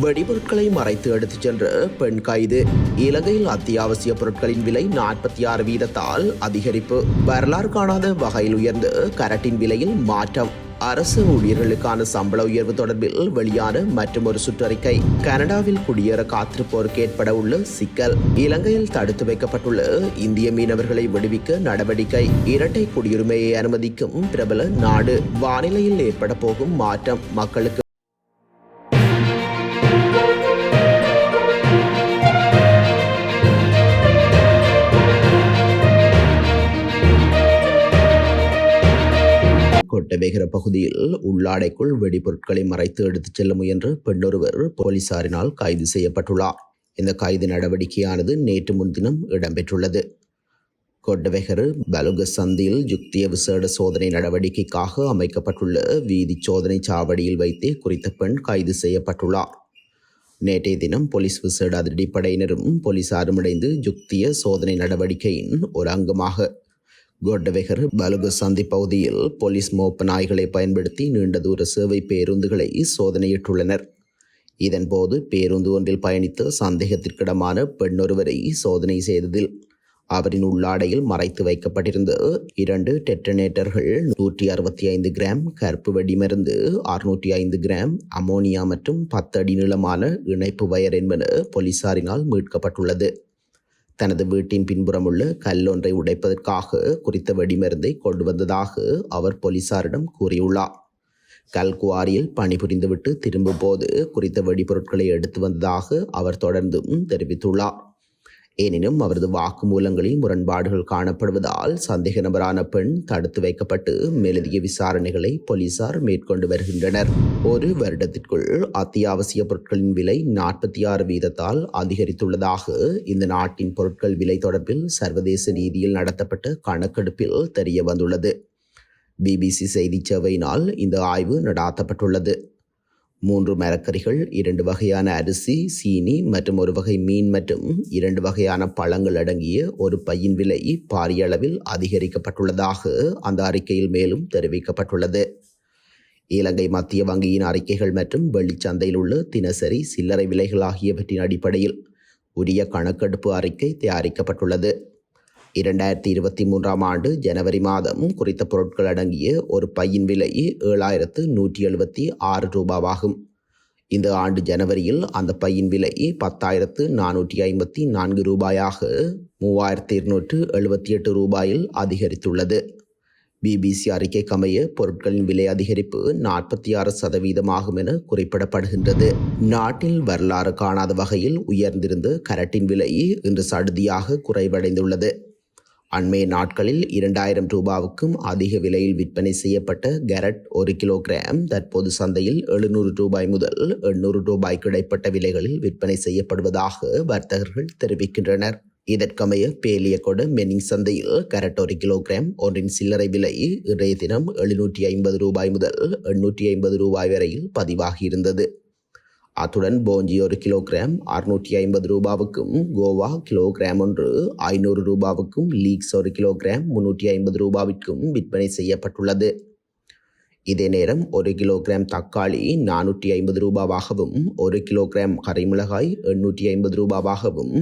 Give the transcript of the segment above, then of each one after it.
வெடிபொருட்களை மறைத்து எடுத்துச் சென்ற பெண் கைது. இலங்கையில் அத்தியாவசிய பொருட்களின் விலை 46% அதிகரிப்பு. வரலாறு காணாத வகையில் உயர்ந்து கரட்டின் விலையில் மாற்றம். அரசு ஊழியர்களுக்கான சம்பள உயர்வு தொடர்பில் வெளியான மற்றொரு சுற்றறிக்கை. கனடாவில் குடியேற காத்திருப்போருக்கு ஏற்பட உள்ள சிக்கல். இலங்கையில் தடுத்து வைக்கப்பட்டுள்ள இந்திய மீனவர்களை விடுவிக்க நடவடிக்கை. இரட்டை குடியுரிமையை அனுமதிக்கும் பிரபல நாடு. வானிலையில் ஏற்பட போகும் மாற்றம் மக்களுக்கு கொட்டவேகர பகுதியில் உள்ளாடைக்குள் வெடிபொருட்களை மறைத்து எடுத்துச் செல்ல முயன்ற பெண்ணொருவர் போலீசாரினால் கைது செய்யப்பட்டுள்ளார். இந்த கைது நடவடிக்கையானது நேற்று முன்தினம் இடம்பெற்றுள்ளது. கொட்டவேகர பலுக சந்தியில் யுக்திய விசேட சோதனை நடவடிக்கைக்காக அமைக்கப்பட்டுள்ள வீதி சோதனை சாவடியில் வைத்தே குறித்த பெண் கைது செய்யப்பட்டுள்ளார். நேற்றைய தினம் போலீஸ் விசேட அதிரடிப்படையினரும் போலீசாரும் இணைந்து யுக்திய சோதனை நடவடிக்கையின் ஒரு அங்கமாக கொட்டவேகர் பலுக சந்தி பகுதியில் போலீஸ் மோப்ப நாய்களை பயன்படுத்தி நீண்ட தூர சேவை பேருந்துகளை சோதனையிட்டுள்ளனர். இதன்போது பேருந்து ஒன்றில் பயணித்த சந்தேகத்திற்கிடமான பெண்ணொருவரை சோதனை செய்ததில் அவரின் உள்ளாடையில் மறைத்து வைக்கப்பட்டிருந்த 2 டெட்டனேட்டர்கள், 165 கிராம் கருப்பு வெடிமருந்து, 605 கிராம் அமோனியா மற்றும் 10 அடி நீளமான இணைப்பு வயர் என்பன போலீசாரினால் மீட்கப்பட்டுள்ளது. தனது வீட்டின் பின்புறமுள்ள கல்லொன்றை உடைப்பதற்காக குறித்த வெடிமருந்தை கொண்டு வந்ததாக அவர் போலீசாரிடம் கூறியுள்ளார். கல்குவாரியில் பணிபுரிந்துவிட்டு திரும்பும் போது குறித்த வெடிபொருட்களை எடுத்து வந்ததாக அவர் தொடர்ந்தும் தெரிவித்துள்ளார். எனினும் அவரது வாக்குமூலங்களில் முரண்பாடுகள் காணப்படுவதால் சந்தேக நபரான பெண் தடுத்து வைக்கப்பட்டு மேலதிக விசாரணைகளை போலீசார் மேற்கொண்டு வருகின்றனர். ஒரு வருடத்திற்குள் அத்தியாவசிய பொருட்களின் விலை 46% அதிகரித்துள்ளதாக இந்த நாட்டின் பொருட்கள் விலை தொடர்பில் சர்வதேச ரீதியில் நடத்தப்பட்ட கணக்கெடுப்பில் தெரிய வந்துள்ளது. பிபிசி செய்தி சேவையினால் இந்த ஆய்வு நடாத்தப்பட்டுள்ளது. 3 மரக்கறிகள், 2 வகையான அரிசி, சீனி மற்றும் ஒரு வகை மீன் மற்றும் 2 வகையான பழங்கள் அடங்கிய ஒரு பையின் விலை பாரிய அளவில் அதிகரிக்கப்பட்டுள்ளதாக அந்த அறிக்கையில் மேலும் தெரிவிக்கப்பட்டுள்ளது. இலங்கை மத்திய வங்கியின் அறிக்கைகள் மற்றும் வெளிச்சந்தையில் உள்ள தினசரி சில்லறை விலைகள் ஆகியவற்றின் அடிப்படையில் உரிய கணக்கெடுப்பு அறிக்கை தயாரிக்கப்பட்டுள்ளது. 2023 ஆண்டு ஜனவரி மாதம் குறித்த பொருட்கள் அடங்கிய ஒரு பையின் விலை 7,176 ரூபாவாகும். இந்த ஆண்டு ஜனவரியில் அந்த பையின் விலை 10,454 ரூபாயாக 3,278 ரூபாயில் அதிகரித்துள்ளது. பிபிசி அறிக்கைக்கமைய பொருட்களின் விலை அதிகரிப்பு 46% என குறிப்பிடப்படுகின்றது. நாட்டில் வரலாறு காணாத வகையில் உயர்ந்திருந்த கரட்டின் விலை இன்று சடுதியாக குறைவடைந்துள்ளது. அண்மைய நாட்களில் 2,000 ரூபாவுக்கும் அதிக விலையில் விற்பனை செய்யப்பட்ட கேரட் 1 கிலோகிராம் தற்போது சந்தையில் 700 ரூபாய் முதல் 800 ரூபாய்க்கு இடைப்பட்ட விலைகளில் விற்பனை செய்யப்படுவதாக வர்த்தகர்கள் தெரிவிக்கின்றனர். இதற்கமைய பேலியகொட மெனிங் சந்தையில் கேரட் 1 கிலோகிராம் ஒன்றின் சில்லறை விலை இன்றைய தினம் 750 ரூபாய் முதல் 850 ரூபாய் வரையில் பதிவாகியிருந்தது. அத்துடன் போஞ்சி 1 கிலோகிராம் 650 ரூபாவுக்கும், கோவா கிலோகிராம் ஒன்று 500 ரூபாவுக்கும், லீக்ஸ் 1 கிலோகிராம் 350 ரூபாவிற்கும் விற்பனை செய்யப்பட்டுள்ளது. இதே நேரம் 1 கிலோகிராம் தக்காளி 450 ரூபாவாகவும், 1 கிலோகிராம் கறிமிளகாய் 850 ரூபாவாகவும்,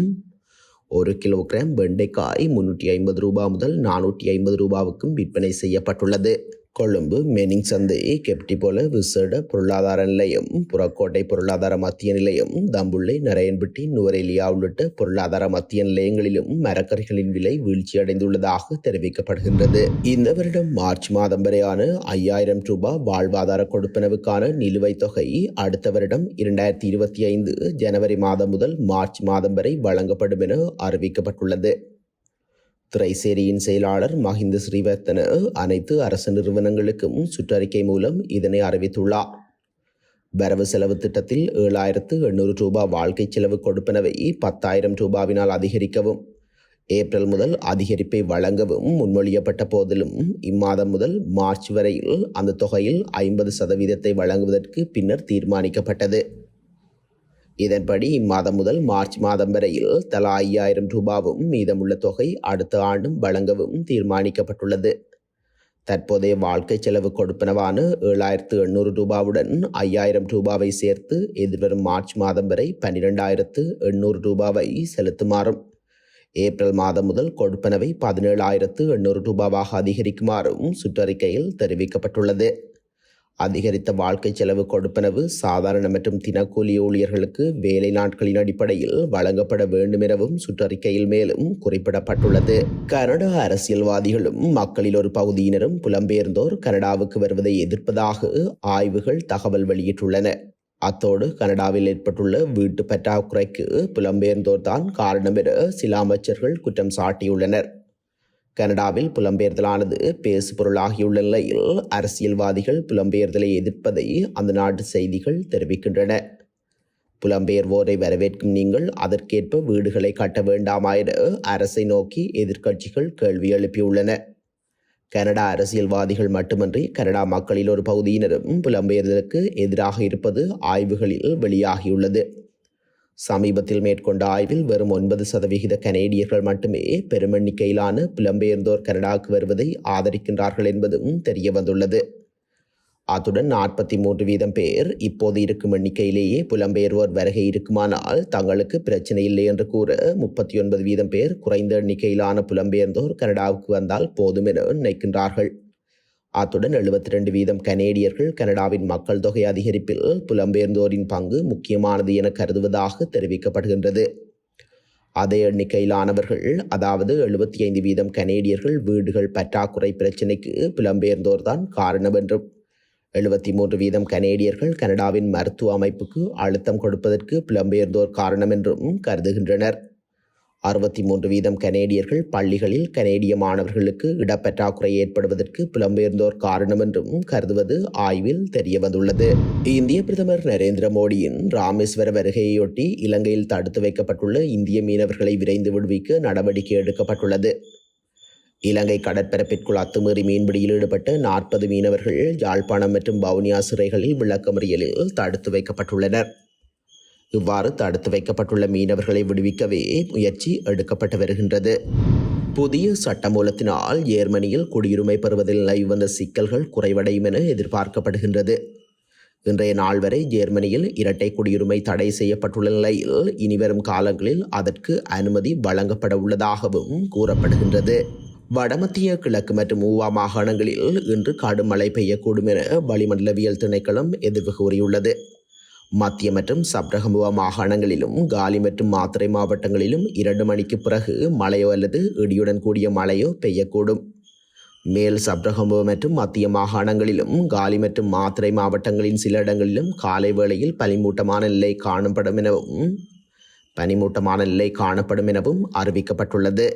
1 கிலோகிராம் வெண்டைக்காய் 350 ரூபாய் முதல் 450 ரூபாவுக்கும் விற்பனை செய்யப்பட்டுள்ளது. கொழும்பு மெனிங் சந்தை, கெப்டிபோல விசேட பொருளாதார நிலையம், புறக்கோட்டை பொருளாதார மத்திய நிலையம், தம்புள்ளை, நரையன்பட்டி, நுவரெலியா உள்ளிட்ட பொருளாதார மத்திய நிலையங்களிலும் மரக்கறிகளின் விலை வீழ்ச்சியடைந்துள்ளதாக தெரிவிக்கப்படுகின்றது. இந்த வருடம் மார்ச் மாதம் வரையான 5,000 ரூபாய் வாழ்வாதார கொடுப்பனவுக்கான நிலுவைத் தொகை அடுத்த வருடம் 2025 ஜனவரி மாதம் முதல் மார்ச் மாதம் வரை வழங்கப்படும் என அறிவிக்கப்பட்டுள்ளது. திரைசேரியின் செயலாளர் மஹிந்த ஸ்ரீவர்த்தன அனைத்து அரசு நிறுவனங்களுக்கும் சுற்றறிக்கை மூலம் இதனை அறிவித்துள்ளார். வரவு செலவு திட்டத்தில் 7,800 ரூபாய் வாழ்க்கை செலவு கொடுப்பனவை 10,000 ரூபாவினால் அதிகரிக்கவும், ஏப்ரல் முதல் அதிகரிப்பை வழங்கவும் முன்மொழியப்பட்ட போதிலும் இம்மாதம் முதல் மார்ச் வரையில் அந்த தொகையில் 50% வழங்குவதற்கு பின்னர் தீர்மானிக்கப்பட்டது. இதன்படி இம்மாதம் முதல் மார்ச் மாதம் வரையில் தலா 5,000 ரூபாவும் மீதமுள்ள தொகை அடுத்த ஆண்டும் வழங்கவும் தீர்மானிக்கப்பட்டுள்ளது. தற்போதைய வாழ்க்கை செலவு கொடுப்பனவான 7,800 ரூபாவுடன் 5,000 ரூபாவை சேர்த்து எதிர்வரும் மார்ச் மாதம் வரை 12,800 ரூபாவை செலுத்துமாறும், ஏப்ரல் மாதம் முதல் கொடுப்பனவை 17,800 ரூபாவாக அதிகரிக்குமாறும் சுற்றறிக்கையில் தெரிவிக்கப்பட்டுள்ளது. அதிகரித்த வாழ்க்கை செலவு கொடுப்பனவு சாதாரண மற்றும் தினக்கூலி ஊழியர்களுக்கு வேலை நாட்களின் அடிப்படையில் வழங்கப்பட வேண்டும் எனவும் சுற்றறிக்கையில் மேலும் குறிப்பிடப்பட்டுள்ளது. கனடா அரசியல்வாதிகளும் மக்களில் ஒரு பகுதியினரும் புலம்பெயர்ந்தோர் கனடாவுக்கு வருவதை எதிர்ப்பதாக ஆய்வுகள் தகவல் வெளியிட்டுள்ளன. அத்தோடு கனடாவில் ஏற்பட்டுள்ள வீட்டு பற்றாக்குறைக்கு புலம்பெயர்ந்தோர் தான் காரணம் என சில அமைச்சர்கள் குற்றம் சாட்டியுள்ளனர். கனடாவில் புலம்பெயர்தலானது பேசுபொருளாகியுள்ள நிலையில் அரசியல்வாதிகள் புலம்பெயர்தலை எதிர்ப்பதை அந்த நாட்டு செய்திகள் தெரிவிக்கின்றன. புலம்பெயர்வோரை வரவேற்கும் நீங்கள் அதற்கேற்ப வீடுகளை கட்ட வேண்டாமா என அரசை நோக்கி எதிர்க்கட்சிகள் கேள்வி எழுப்பியுள்ளன. கனடா அரசியல்வாதிகள் மட்டுமன்றி கனடா மக்களில் ஒரு பகுதியினரும் புலம்பெயர்தலுக்கு எதிராக இருப்பது ஆய்வுகளில் வெளியாகியுள்ளது. சமீபத்தில் மேற்கொண்ட ஆய்வில் வெறும் 9% கனேடியர்கள் மட்டுமே பெருமெண்ணிக்கையிலான புலம்பெயர்ந்தோர் கனடாவுக்கு வருவதை ஆதரிக்கின்றார்கள் என்பதும் தெரிய வந்துள்ளது. அத்துடன் 43% பேர் இப்போது இருக்கும் எண்ணிக்கையிலேயே புலம்பெயர்வோர் வருகை இருக்குமானால் தங்களுக்கு பிரச்சனை இல்லை என்று கூற 39% பேர் குறைந்த எண்ணிக்கையிலான புலம்பெயர்ந்தோர் கனடாவுக்கு வந்தால் போதும் என நினைக்கின்றார்கள். அத்துடன் 72% கனேடியர்கள் கனடாவின் மக்கள் தொகை அதிகரிப்பில் புலம்பெயர்ந்தோரின் பங்கு முக்கியமானது என கருதுவதாக தெரிவிக்கப்படுகின்றது. அதே எண்ணிக்கையிலானவர்கள், அதாவது 75% கனேடியர்கள் வீடுகள் பற்றாக்குறை பிரச்சினைக்கு புலம்பெயர்ந்தோர் தான் காரணம் என்றும், 73% கனேடியர்கள் கனடாவின் மருத்துவ அமைப்புக்கு அழுத்தம் கொடுப்பதற்கு புலம்பெயர்ந்தோர் காரணம் என்றும் கருதுகின்றனர். 63% கனேடியர்கள் பள்ளிகளில் கனேடிய மாணவர்களுக்கு இடப்பற்றாக்குறை ஏற்படுவதற்கு புலம்பெயர்ந்தோர் காரணம் என்றும் கருதுவது ஆய்வில் தெரியவந்துள்ளது. இந்திய பிரதமர் நரேந்திர மோடியின் ராமேஸ்வர வருகையொட்டி இலங்கையில் தடுத்து வைக்கப்பட்டுள்ள இந்திய மீனவர்களை விரைந்து விடுவிக்க நடவடிக்கை எடுக்கப்பட்டுள்ளது. இலங்கை கடற்பரப்பிற்குள் அத்துமீறி மீன்பிடியில் ஈடுபட்ட 40 மீனவர்கள் யாழ்ப்பாணம் மற்றும் வவுனியா சிறைகளில் விளக்கமறியலில் தடுத்து வைக்கப்பட்டுள்ளனர். இவ்வாறு தடுத்து வைக்கப்பட்டுள்ள மீனவர்களை விடுவிக்கவே முயற்சி எடுக்கப்பட்டு வருகின்றது. புதிய சட்டமூலத்தினால் ஜேர்மனியில் குடியுரிமை பெறுவதில் நிலவி வந்த சிக்கல்கள் குறைவடையும் என எதிர்பார்க்கப்படுகின்றது. இன்றைய நாள் வரை ஜேர்மனியில் இரட்டை குடியுரிமை தடை செய்யப்பட்டுள்ள நிலையில் இனிவரும் காலங்களில் அதற்கு அனுமதி வழங்கப்பட உள்ளதாகவும் கூறப்படுகின்றது. வடமத்திய கிழக்கு மற்றும் ஊவா மாகாணங்களில் இன்று கடும் மழை பெய்யக்கூடும் என வளிமண்டலவியல் திணைக்களம் எதிர்வு கூறியுள்ளது. மத்திய மற்றும் சப்ரகமுவா மாகாணங்களிலும் காலி மற்றும் மாத்தறை மாவட்டங்களிலும் 2 மணிக்கு பிறகு மழையோ அல்லது இடியுடன் கூடிய மழையோ பெய்யக்கூடும். மேல் சப்ரகமுவா மற்றும் மத்திய மாகாணங்களிலும் காலி மற்றும் மாத்தறை மாவட்டங்களின் சில இடங்களிலும் காலை வேளையில் பனிமூட்டமான நிலை காணப்படும் எனவும் அறிவிக்கப்பட்டுள்ளது.